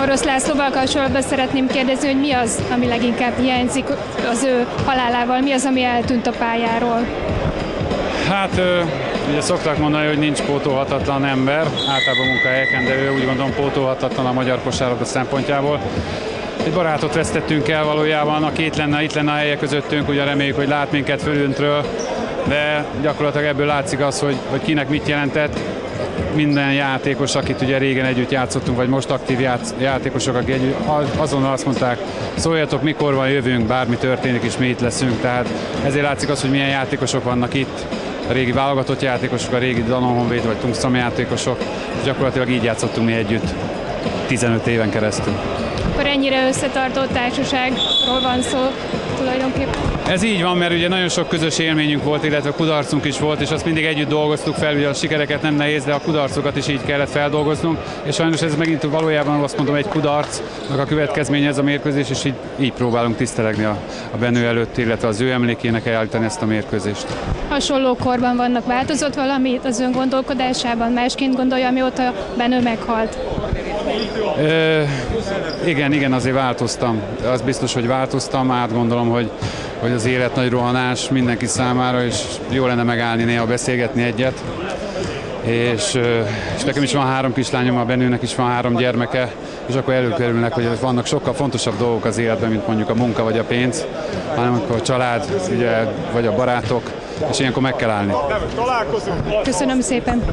Orosz Lászlóval kapcsolatban szeretném kérdezni, hogy mi az, ami leginkább hiányzik az ő halálával, mi az, ami eltűnt a pályáról? Hát ugye szokták mondani, hogy nincs pótolhatatlan ember, általában munkahelyeken, de ő úgy gondolom pótolhatatlan a magyar kosárlabda szempontjából. Egy barátot vesztettünk el valójában, aki itt lenne a helye közöttünk, ugye reméljük, hogy lát minket fölüntről, de gyakorlatilag ebből látszik az, hogy kinek mit jelentett. Minden játékos, akit ugye régen együtt játszottunk, vagy most aktív játékosok, akik együtt, azonnal azt mondták, szóljatok, mikor van jövünk, bármi történik, és mi itt leszünk. Tehát ezért látszik az, hogy milyen játékosok vannak itt, a régi válogatott játékosok, a régi Danone Honvéd vagy Tungszam játékosok, és gyakorlatilag így játszottunk mi együtt 15 éven keresztül. Akkor ennyire összetartó társaságról van szó tulajdonképpen? Ez így van, mert ugye nagyon sok közös élményünk volt, illetve kudarcunk is volt, és azt mindig együtt dolgoztuk fel, ugye a sikereket nem nehéz, de a kudarcokat is így kellett feldolgoznunk, és sajnos ez megint valójában azt mondom egy kudarcnak a következménye ez a mérkőzés, és így próbálunk tisztelegni a Benő előtt, illetve az ő emlékének elállítani ezt a mérkőzést. Hasonló korban vannak, változott valamit az ön gondolkodásában? Másként gondolja, amióta Benő meghalt? Igen, azért változtam. Az biztos, hogy változtam, átgondolom, hogy az élet nagy rohanás mindenki számára, és jó lenne megállni, néha beszélgetni egyet. És nekem is van 3 kislányom, a Benőnek is van 3 gyermeke, és akkor előkerülnek, hogy vannak sokkal fontosabb dolgok az életben, mint mondjuk a munka vagy a pénz, hanem akkor a család, ugye, vagy a barátok, és ilyenkor meg kell állni. Köszönöm szépen!